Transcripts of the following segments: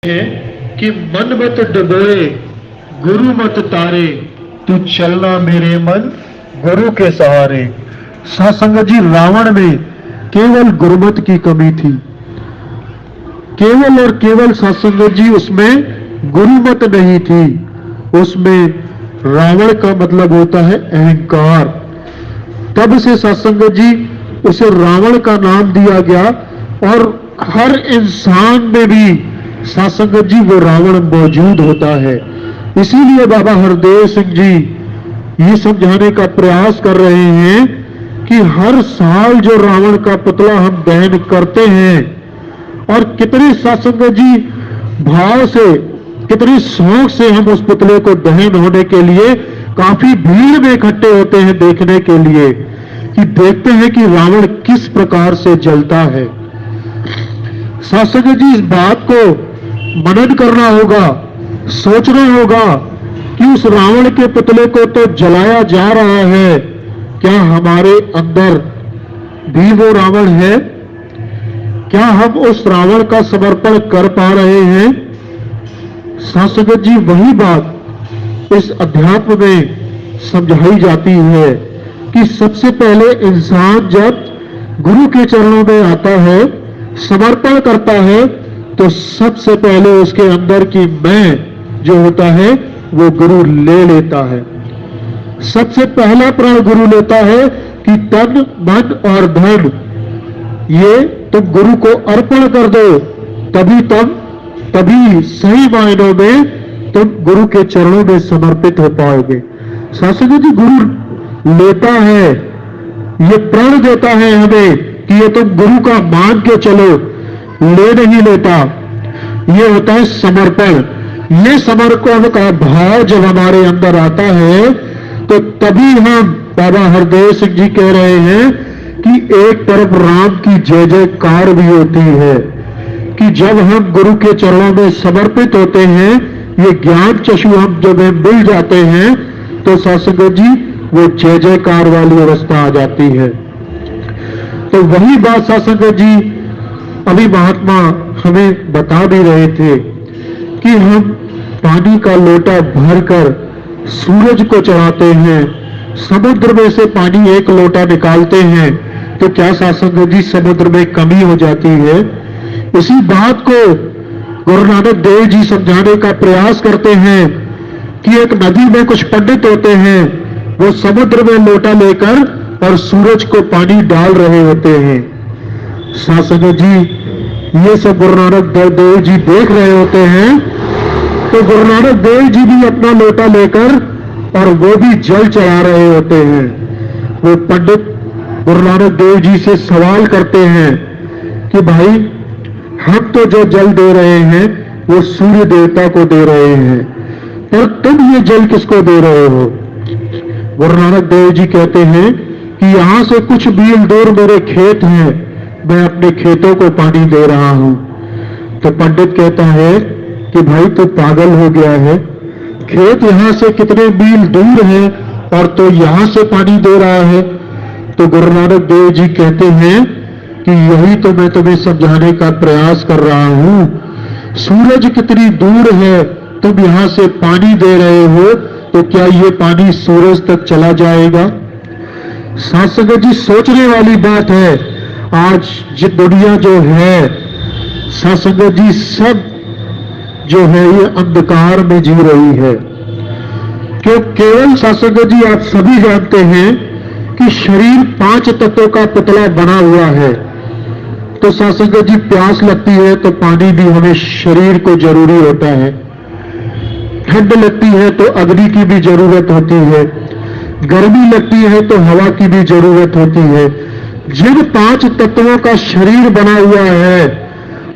है कि मन मत डबोए गुरु मत तारे, तू चलना मेरे मन गुरु के सहारे। सासंगत जी, रावण में केवल गुरुमत की कमी थी, केवल और केवल सासंगत जी उसमें गुरुमत नहीं थी। उसमें रावण का मतलब होता है अहंकार। तब से सासंगत जी उसे रावण का नाम दिया गया और हर इंसान में भी सासंगत जी वो रावण मौजूद होता है। इसीलिए बाबा हरदेव सिंह जी ये समझाने का प्रयास कर रहे हैं कि हर साल जो रावण का पुतला हम दहन करते हैं और कितने सासंगत जी भाव से, कितनी शौक से हम उस पुतले को दहन होने के लिए काफी भीड़ में इकट्ठे होते हैं देखने के लिए, कि देखते हैं कि रावण किस प्रकार से जलता है। सासंगत जी, इस बात को मनन करना होगा, सोचना होगा कि उस रावण के पुतले को तो जलाया जा रहा है, क्या हमारे अंदर भी वो रावण है? क्या हम उस रावण का समर्पण कर पा रहे हैं? सासंगत जी, वही बात इस अध्यात्म में समझाई जाती है कि सबसे पहले इंसान जब गुरु के चरणों में आता है, समर्पण करता है, तो सबसे पहले उसके अंदर की मैं जो होता है वो गुरु ले लेता है। सबसे पहला प्रण गुरु लेता है कि तन मन और धन ये तुम गुरु को अर्पण कर दो, तभी सही मायनों में तुम गुरु के चरणों में समर्पित हो पाओगे। सासंगत जी, गुरु लेता है, ये प्रण देता है हमें कि ये तुम गुरु का मान के चलो, ले नहीं लेता। ये होता है समर्पण। ये समर्पण का भाव जब हमारे अंदर आता है तो तभी हम, बाबा हरदेव सिंह जी कह रहे हैं कि एक तरफ राम की जय जयकार भी होती है कि जब हम गुरु के चरणों में समर्पित होते हैं, ये ज्ञान चक्षु हम जब मिल जाते हैं तो सासंगत जी वो जय जयकार वाली अवस्था आ जाती है। तो वही बात सासंगत जी अभी महात्मा हमें बता भी रहे थे कि हम पानी का लोटा भरकर सूरज को चढ़ाते हैं, समुद्र में से पानी एक लोटा निकालते हैं, तो क्या सासंगत जी समुद्र में कमी हो जाती है? इसी बात को गुरु नानक देव जी समझाने का प्रयास करते हैं कि एक नदी में कुछ पंडित होते हैं, वो समुद्र में लोटा लेकर और सूरज को पानी डाल रहे होते हैं। सासंगत जी, ये सब गुरु नानक देव जी देख रहे होते हैं, तो गुरु नानक देव जी भी अपना लोटा लेकर और वो भी जल चढ़ा रहे होते हैं। वो पंडित गुरु नानक देव जी से सवाल करते हैं कि भाई, हम तो जो जल दे रहे हैं वो सूर्य देवता को दे रहे हैं, पर तुम ये जल किसको दे रहे हो? गुरु नानक देव जी कहते हैं कि यहां से कुछ मील दूर मेरे खेत हैं, मैं अपने खेतों को पानी दे रहा हूं। तो पंडित कहता है कि भाई तू पागल हो गया है, खेत यहां से कितने मील दूर है और तो यहां से पानी दे रहा है। तो गुरु नानक देव जी कहते हैं कि यही तो मैं तुम्हें समझाने का प्रयास कर रहा हूं। सूरज कितनी दूर है, तुम यहां से पानी दे रहे हो, तो क्या ये पानी सूरज तक चला जाएगा? सासंगत जी, सोचने वाली बात है। आज ये दुनिया जो है सासंगत जी, सब जो है ये अंधकार में जी रही है, क्यों? केवल सासंगत जी आप सभी जानते हैं कि शरीर 5 तत्वों का पुतला बना हुआ है। तो सासंगत जी, प्यास लगती है तो पानी भी हमें शरीर को जरूरी होता है, ठंड लगती है तो अग्नि की भी जरूरत होती है, गर्मी लगती है तो हवा की भी जरूरत होती है। जिन 5 तत्वों का शरीर बना हुआ है,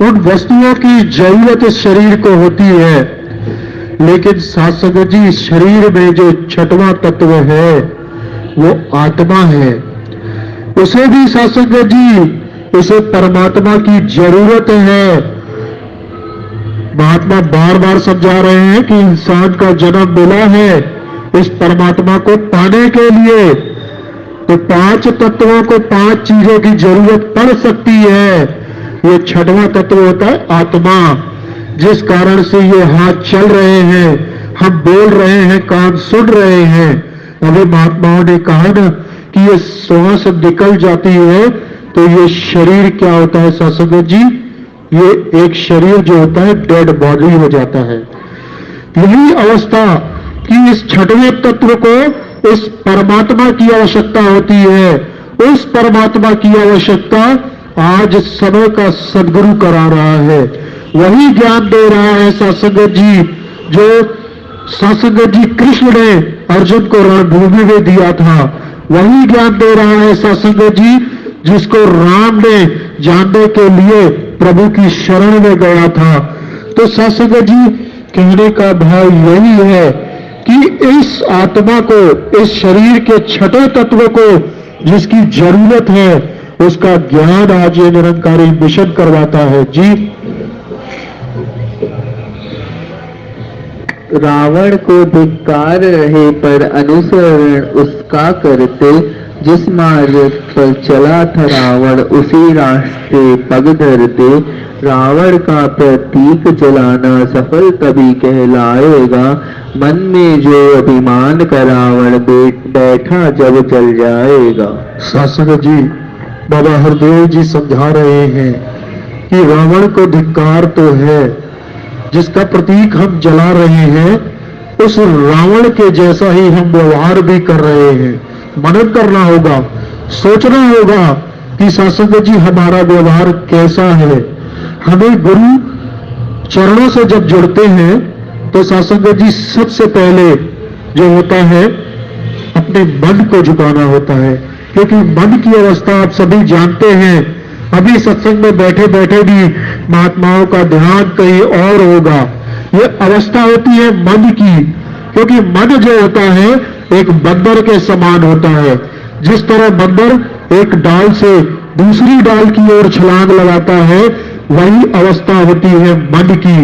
उन वस्तुओं की जरूरत इस शरीर को होती है, लेकिन सासंगत जी इस शरीर में जो 6वां तत्व है वो आत्मा है। उसे भी सासंगत जी, उसे परमात्मा की जरूरत है। महात्मा बार बार समझा रहे हैं कि इंसान का जन्म मिला है इस परमात्मा को पाने के लिए, तो 5 तत्वों को 5 चीजों की जरूरत पड़ सकती है। ये 6वां तत्व होता है आत्मा। जिस कारण से ये हाथ चल रहे हैं, हम बोल रहे हैं, कान सुन रहे हैं। अभी महात्माओं ने कहा ना कि ये श्वास निकल जाती है तो ये शरीर क्या होता है सत्संग जी, ये एक शरीर जो होता है डेड बॉडी हो जाता है। यही अवस्था कि इस छठवें तत्व को इस परमात्मा की आवश्यकता होती है। उस परमात्मा की आवश्यकता आज समय का सद्गुरु करा रहा है, वही ज्ञान दे रहा है सत्संग जी, जो सत्संग जी कृष्ण ने अर्जुन को रणभूमि में दिया था। वही ज्ञान दे रहा है सत्संग जी, जिसको राम ने जानने के लिए प्रभु की शरण में गया था। तो सत्संग जी कहने का भाव यही है कि इस आत्मा को, इस शरीर के छठे तत्व को जिसकी जरूरत है, उसका ज्ञान आज ये निरंकारी मिशन करवाता है जी। रावण को धिक्कार रहे पर अनुसरण उसका करते, जिस मार्ग पर चला था रावण उसी रास्ते पग धरते। रावण का प्रतीक जलाना सफल तभी कहलाएगा, मन में जो अभिमान का रावण बैठा जब जल जाएगा। सत्संग जी बाबा हरदेव जी समझा रहे हैं कि रावण को धिक्कार तो है, जिसका प्रतीक हम जला रहे हैं, उस रावण के जैसा ही हम व्यवहार भी कर रहे हैं। मनन करना होगा, सोचना होगा कि सत्संग जी हमारा व्यवहार कैसा है। हमें गुरु चरणों से जब जुड़ते हैं तो सत्संग जी सबसे पहले जो होता है अपने मन को झुकाना होता है, क्योंकि मन की अवस्था आप सभी जानते हैं। अभी सत्संग में बैठे बैठे भी महात्माओं का ध्यान कहीं और होगा। ये अवस्था होती है मन की, क्योंकि मन जो होता है एक बंदर के समान होता है। जिस तरह बंदर एक डाल से दूसरी डाल की ओर छलांग लगाता है, वही अवस्था होती है मन की।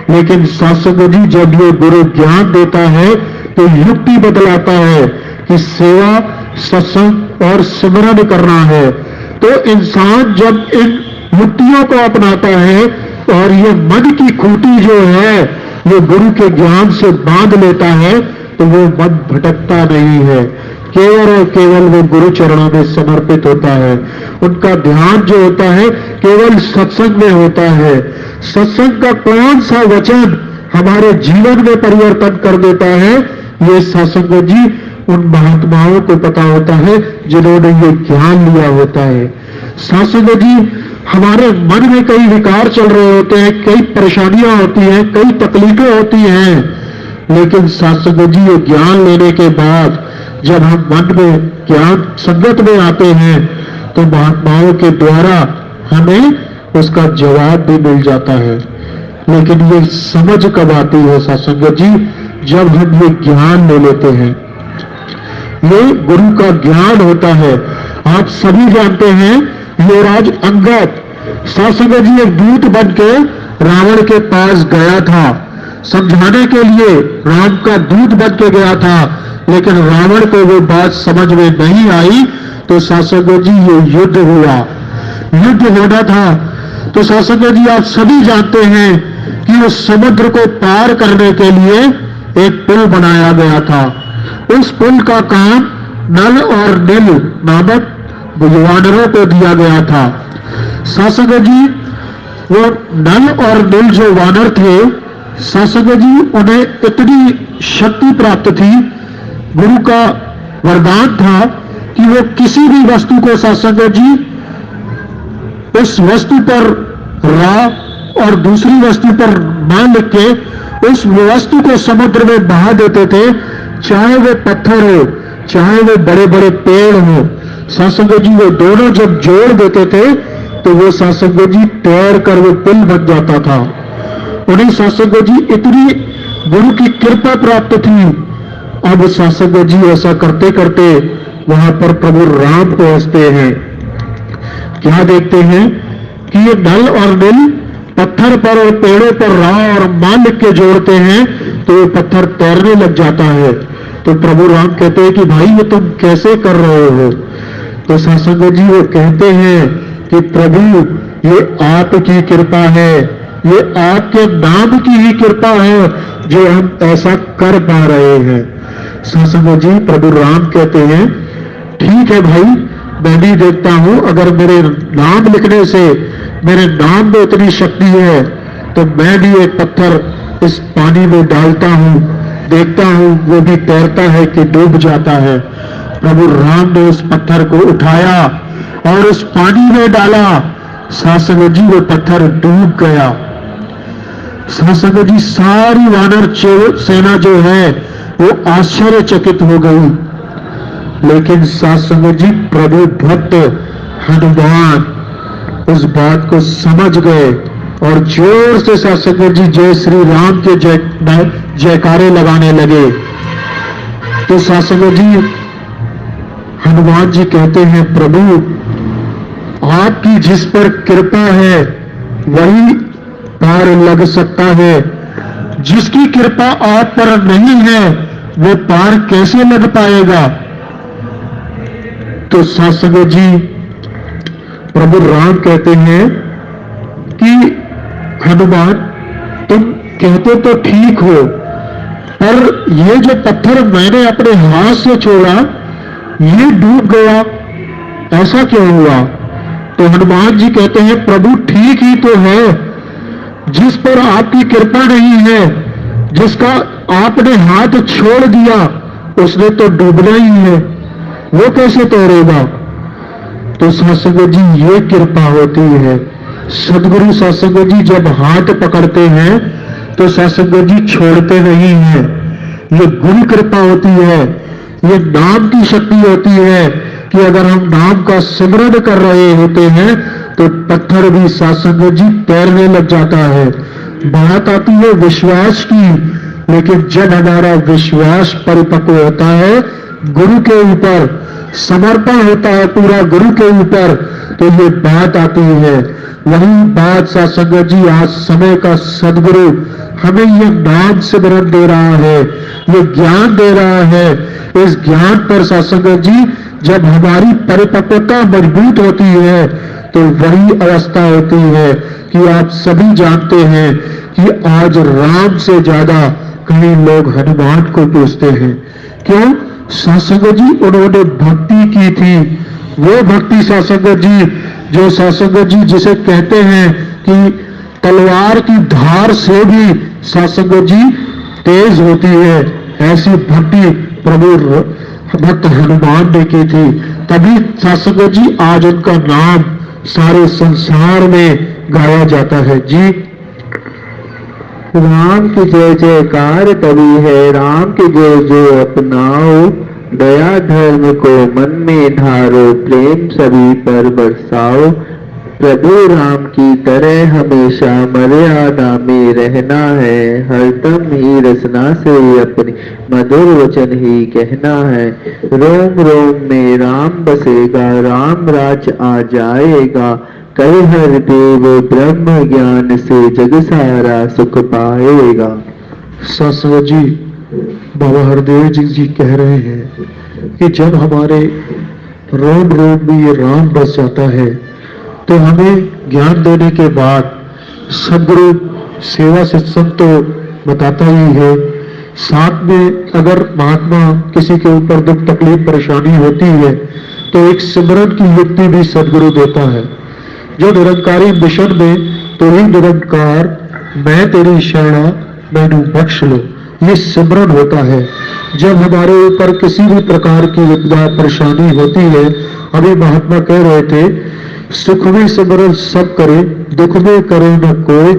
लेकिन सत्संग जी जब ये गुरु ज्ञान देता है तो युक्ति बदलाता है कि सेवा, सत्संग और सिमरन करना है। तो इंसान जब इन युक्तियों को अपनाता है और ये मन की खूंटी जो है ये गुरु के ज्ञान से बांध लेता है, तो वो मन भटकता नहीं है, केवल और केवल वो गुरु चरणों में समर्पित होता है। उनका ध्यान जो होता है केवल सत्संग में होता है। सत्संग का कौन सा वचन हमारे जीवन में परिवर्तन कर देता है, ये सत्संग जी उन महात्माओं को पता होता है जिन्होंने ये ज्ञान लिया होता है। सत्संग जी हमारे मन में कई विकार चल रहे होते हैं, कई परेशानियां होती हैं, कई तकलीफें होती हैं, लेकिन सत्संग जी ये ज्ञान लेने के बाद जब हम मन में ज्ञान संगत में आते हैं तो महात्माओं के द्वारा हमें उसका जवाब भी मिल जाता है। लेकिन ये समझ कब आती है सत्संग जी, जब हम ये ज्ञान ले लेते हैं। ये गुरु का ज्ञान होता है। आप सभी जानते हैं युवराज अंगद सत्संग जी एक दूत बन के रावण के पास गया था, समझाने के लिए राम का दूत बन के गया था, लेकिन रावण को वो बात समझ में नहीं आई। तो सत्संग जी ये युद्ध हुआ, युद्ध होना था। तो सत्संग जी आप सभी जानते हैं कि उस समुद्र को पार करने के लिए एक पुल बनाया गया था। उस पुल का काम नल और नील नामक वानरों को दिया गया था। सत्संग जी वो नल और नील जो वानर थे, सत्संग जी उन्हें इतनी शक्ति प्राप्त थी, गुरु का वरदान था कि वो किसी भी वस्तु को सत्संग जी उस वस्तु पर रा और दूसरी वस्तु पर मान लिख के उस वस्तु को समुद्र में बहा देते थे, चाहे वो पत्थर हो चाहे वो बड़े बड़े पेड़ हो। सत्संग जी वो दोनों जब जोड़ देते थे तो वो सत्संग जी तैर कर वो पुल बन जाता था। उन्हें सत्संग जी इतनी गुरु की कृपा प्राप्त थी। अब सत्संग जी ऐसा करते करते वहां पर प्रभु राम पहुंचते हैं। क्या देखते हैं कि ये नल और नील पत्थर पर और पेड़ों पर रा और मान लिख के जोड़ते हैं तो ये पत्थर तैरने लग जाता है। तो प्रभु राम कहते हैं कि भाई ये तुम कैसे कर रहे हो? तो सत्संग जी वो कहते हैं कि प्रभु ये आपकी कृपा है, ये आपके नाम की ही कृपा है जो हम ऐसा कर पा रहे हैं। सत्संग जी, प्रभु राम कहते हैं ठीक है भाई, मैं भी देखता हूं, अगर मेरे नाम लिखने से मेरे नाम में इतनी शक्ति है तो मैं भी एक पत्थर इस पानी में डालता हूं, देखता हूं वो भी तैरता है कि डूब जाता है। प्रभु राम ने उस पत्थर को उठाया और उस पानी में डाला। सत्संग जी, वो पत्थर डूब गया। सत्संग जी, सारी वानर सेना जो है वो आश्चर्यचकित हो गई। लेकिन सत्संग जी, प्रभु भक्त हनुमान उस बात को समझ गए और जोर से सत्संग जी जय श्री राम के जयकारे लगाने लगे। तो सत्संग जी, हनुमान जी कहते हैं प्रभु आपकी जिस पर कृपा है वही पार लग सकता है, जिसकी कृपा आप पर नहीं है वो पार कैसे लग पाएगा। तो सत्संग जी, प्रभु राम कहते हैं कि हनुमान तुम कहते तो ठीक हो, पर ये जो पत्थर मैंने अपने हाथ से छोड़ा ये डूब गया, ऐसा क्यों हुआ। तो हनुमान जी कहते हैं प्रभु ठीक ही तो है, जिस पर आपकी कृपा नहीं है, जिसका आपने हाथ छोड़ दिया उसने तो डूबना ही है, वो कैसे तैरेगा। तो सत्संग जी, ये कृपा होती है। सदगुरु सत्संग जी जब हाथ पकड़ते हैं तो सत्संग जी छोड़ते नहीं हैं। ये गुरु कृपा होती है, ये नाम की शक्ति होती है कि अगर हम नाम का सिमरन कर रहे होते हैं तो पत्थर भी सत्संग जी तैरने लग जाता है। बात आती है विश्वास की, लेकिन जब हमारा विश्वास परिपक्व होता है, गुरु के ऊपर समर्पण होता है पूरा गुरु के ऊपर, तो ये बात आती है। वही बात सत्संग जी आज समय का सदगुरु हमें ये नाम सिमरन दे रहा है, ये ज्ञान दे रहा है। इस ज्ञान पर सत्संग जी जब हमारी परिपक्वता मजबूत होती है तो वही अवस्था होती है कि आप सभी जानते हैं कि आज राम से ज्यादा कई लोग हनुमान को पूछते हैं। क्यों? सत्संग जी उन्होंने भक्ति की थी, वो भक्ति सत्संग जी जो सत्संग जी जिसे कहते हैं कि तलवार की धार से भी सत्संग जी तेज होती है, ऐसी भक्ति प्रभु भक्त हनुमान ने की थी। तभी सत्संग जी आज उनका नाम सारे संसार में गाया जाता है। जी, राम की जय जयकार तभी है, राम की जय जो अपनाओ, दया धर्म को मन में ढारो, प्रेम सभी पर बरसाओ। प्रभु राम की तरह हमेशा मर्यादा में रहना है, हरदम ही रसना से अपने मधुर वचन ही कहना है। रोम रोम में राम बसेगा, राम राज आ जाएगा, कल हर देव ब्रह्म ज्ञान से जग सारा सुख पाएगा। सत्संग जी बाबा हरदेव जी कह रहे हैं कि जब हमारे रोम रोम में ये राम बस जाता है तो हमें ज्ञान देने के बाद सदगुरु सेवा सत्संग तो बताता ही है, साथ में अगर महात्मा किसी के ऊपर दुख तकलीफ परेशानी होती है तो एक सिमरन की युक्ति भी सदगुरु देता है। जो निरंकारी मिशन में तो ही निरंकार मैं तेरी शरणा मैनू बख्श लो, ये सिमरन होता है। जब हमारे ऊपर किसी भी प्रकार की विपदा परेशानी होती है, अभी महात्मा कह रहे थे सुख में सिमरन सब करे, दुख में करे न कोई,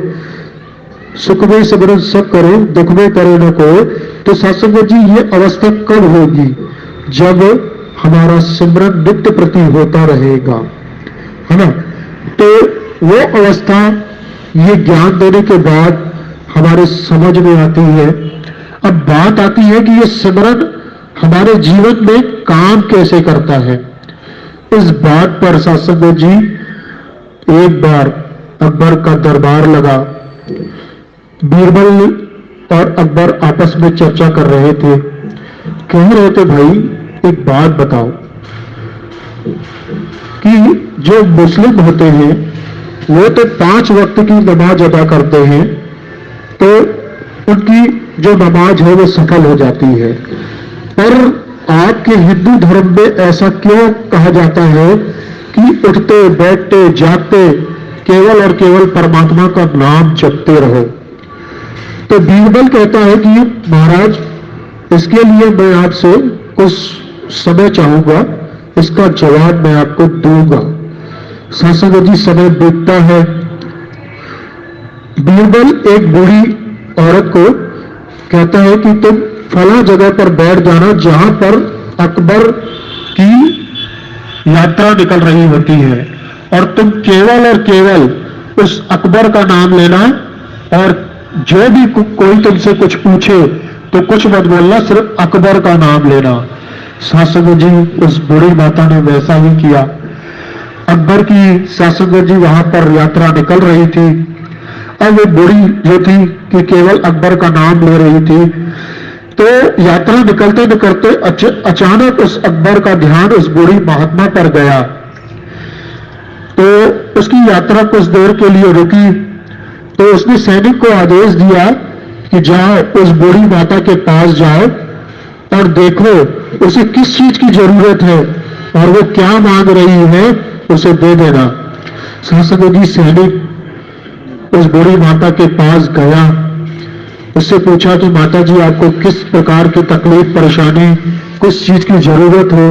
सुख में सिमरन सब करे, दुख में करे न कोई। तो सत्संग जी ये अवस्था कब होगी? जब हमारा सिमरन नित्य प्रति होता रहेगा, है ना। तो वो अवस्था ये ज्ञान देने के बाद हमारे समझ में आती है। अब बात आती है कि ये सिमरन हमारे जीवन में काम कैसे करता है। इस बात पर सत्संग जी एक बार अकबर का दरबार लगा, बीरबल और अकबर आपस में चर्चा कर रहे थे। कह रहे थे भाई एक बात बताओ कि जो मुस्लिम होते हैं वो तो 5 वक्त की नमाज अदा करते हैं, तो उनकी जो नमाज है वो सफल हो जाती है। पर आपके हिंदू धर्म में ऐसा क्यों कहा जाता है कि उठते बैठते जागते केवल और केवल परमात्मा का नाम जपते रहो? तो बीरबल कहता है कि महाराज, इसके लिए मैं आपसे कुछ समय चाहूंगा, इसका जवाब मैं आपको दूंगा। सासंग जी, समय बीतता है। बीरबल एक बूढ़ी औरत को कहता है कि तुम फला जगह पर बैठ जाना जहां पर अकबर की यात्रा निकल रही होती है, और तुम केवल और केवल उस अकबर का नाम लेना, और जो भी कोई तुमसे कुछ पूछे तो कुछ मत बोलना, सिर्फ अकबर का नाम लेना। सासंग जी, उस बूढ़ी माता ने वैसा ही किया। अकबर की सासंग जी वहां पर यात्रा निकल रही थी। अब वो बूढ़ी जो थी कि केवल अकबर का नाम ले रही थी, तो यात्रा निकलते निकलते अचानक उस अकबर का ध्यान उस बूढ़ी महात्मा पर गया। तो उसकी यात्रा कुछ देर के लिए रुकी, तो उसने सैनिक को आदेश दिया कि जाओ उस बूढ़ी माता के पास जाओ और देखो उसे किस चीज की जरूरत है और वो क्या मांग रही है, उसे दे देना। सासंग जी, सैनिक उस बूढ़ी माता के पास गया, उससे पूछा कि माता जी, आपको किस प्रकार की तकलीफ परेशानी, किस चीज की जरूरत हो?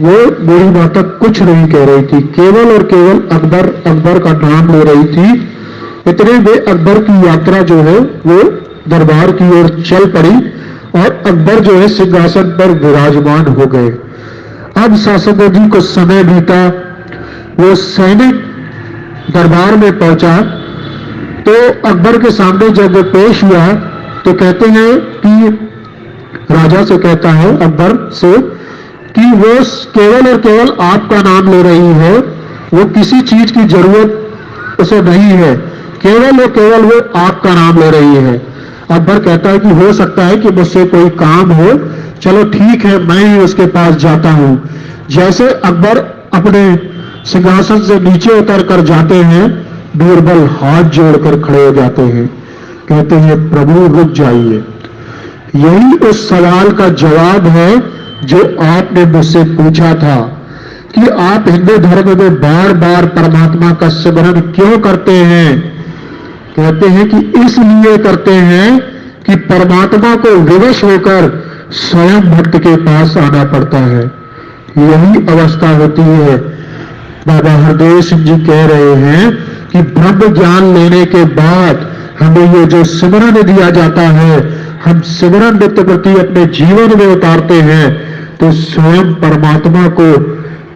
वो बूढ़ी माता कुछ नहीं कह रही थी, केवल और केवल अकबर अकबर का नाम ले रही थी। इतने में अकबर की यात्रा जो है वो दरबार की ओर चल पड़ी और अकबर जो है सिंहासन पर विराजमान हो गए। अब सासंग जी को समय बीता, वो सैनिक दरबार में पहुंचा, तो अकबर के सामने जब वो पेश हुआ तो कहते हैं कि राजा से कहता है अकबर से कि वो केवल और केवल आपका नाम ले रही है, वो किसी चीज की जरूरत उसे नहीं है, केवल और केवल वो आपका नाम ले रही है। अकबर कहता है कि हो सकता है कि मुझसे कोई काम हो, चलो ठीक है, मैं ही उसके पास जाता हूं। जैसे अकबर अपने सिंहासन से नीचे उतर कर जाते हैं, बीरबल हाथ जोड़कर खड़े हो जाते हैं, कहते हैं प्रभु रुक जाइए, यही उस सवाल का जवाब है जो आपने मुझसे पूछा था कि आप हिंदू धर्म में बार बार परमात्मा का सिमरन क्यों करते हैं। कहते हैं कि इसलिए करते हैं कि परमात्मा को विवश होकर स्वयं भक्त के पास आना पड़ता है, यही अवस्था होती है। बाबा हरदेव सिंह जी कह रहे हैं कि ब्रह्म ज्ञान लेने के बाद हमें ये जो सिमरन दिया जाता है, हम सिमरन नित्य प्रति अपने जीवन में उतारते हैं, तो स्वयं परमात्मा को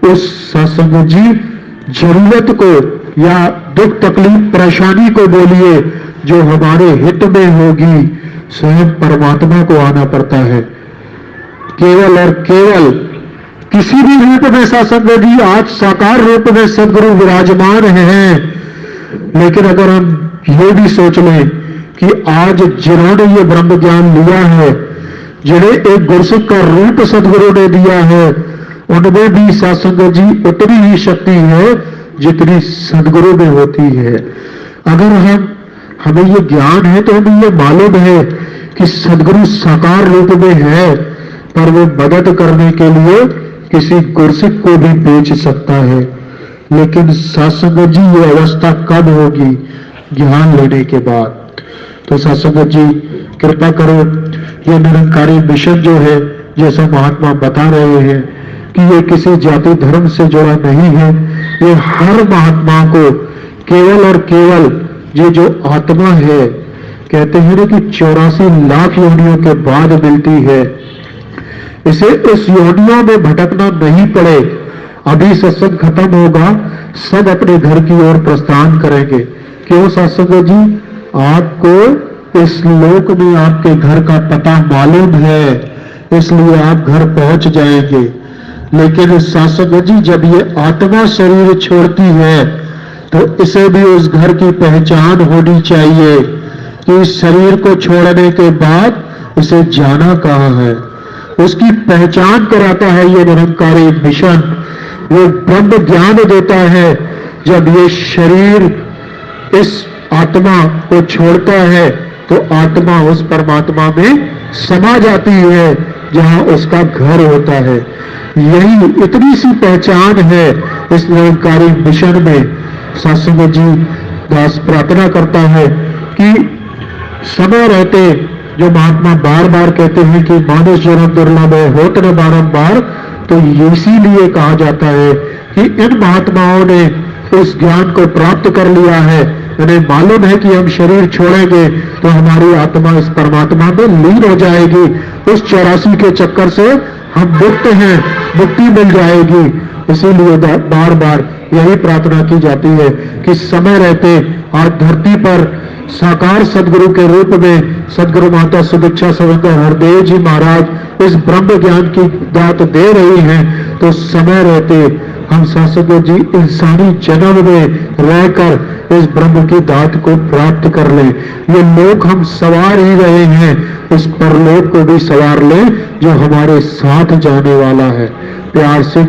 उस सत्संग जी जरूरत को या दुख तकलीफ परेशानी को बोलिए जो हमारे हित में होगी, स्वयं परमात्मा को आना पड़ता है। केवल और केवल किसी भी रूप में सत्संग जी आज साकार रूप में सदगुरु विराजमान हैं, लेकिन अगर हम ये भी सोच लें कि आज जिन्होंने ये ब्रह्म ज्ञान लिया है, जिन्हें एक गुरसिक का रूप सदगुरु ने दिया है, उनमें भी सत्संग जी उतनी ही शक्ति है जितनी सदगुरु में होती है। अगर हमें ये ज्ञान है तो हमें ये मालूम है कि सदगुरु साकार रूप में है, पर वो मदद करने के लिए किसी गुरसिक को भी बेच सकता है। लेकिन सत्संग जी ये अवस्था कब होगी? ज्ञान लेने के बाद। तो सत्संग जी कृपा करो, ये निरंकारी मिशन जो है, जैसा महात्मा बता रहे हैं कि ये किसी जाति धर्म से जुड़ा नहीं है, ये हर महात्मा को केवल और केवल ये जो आत्मा है, कहते हैं ना कि 84 लाख योनियों के बाद मिलती है, इसे इस योनियों में भटकना नहीं पड़े। अभी सत्संग खत्म होगा, सब अपने घर की ओर प्रस्थान करेंगे। क्यों सत्संग जी? आपको इस लोक में आपके घर का पता मालूम है, इसलिए आप घर पहुंच जाएंगे। लेकिन सत्संग जी जब ये आत्मा शरीर छोड़ती है तो इसे भी उस घर की पहचान होनी चाहिए कि इस शरीर को छोड़ने के बाद इसे जाना कहाँ है। उसकी पहचान कराता है ये निरंकारी मिशन। वो ब्रह्म ज्ञान देता है जब ये शरीर इस आत्मा को छोड़ता है तो आत्मा उस परमात्मा में समा जाती है जहां उसका घर होता है। यही इतनी सी पहचान है इस निरंकारी मिशन में। सत्संग जी दास प्रार्थना करता है कि समय रहते जो महात्मा बार बार कहते हैं कि मानुष जन्म दुर्लभ है, होत न बारंबार, तो इसीलिए कहा जाता है कि इन महात्माओं ने उस ज्ञान को प्राप्त कर लिया है। उन्हें मालूम है कि हम शरीर छोड़ेंगे तो हमारी आत्मा इस परमात्मा में लीन हो जाएगी, उस 84 के चक्कर से हम मुक्त हैं, मुक्ति मिल जाएगी। इसीलिए बार बार यही प्रार्थना की जाती है कि समय रहते आज धरती पर साकार सदगुरु के रूप में सदगुरु माता सुदीक्षा सविंदर हरदेव जी महाराज इस ब्रह्म ज्ञान की दात दे रही हैं, तो समय रहते हम सत्संग जी इंसानी जन्म में रहकर इस ब्रह्म की दात को प्राप्त कर लें। ये लोक हम सवार ही रहे हैं, इस परलोक को भी सवार लें जो हमारे साथ जाने वाला है। प्यार से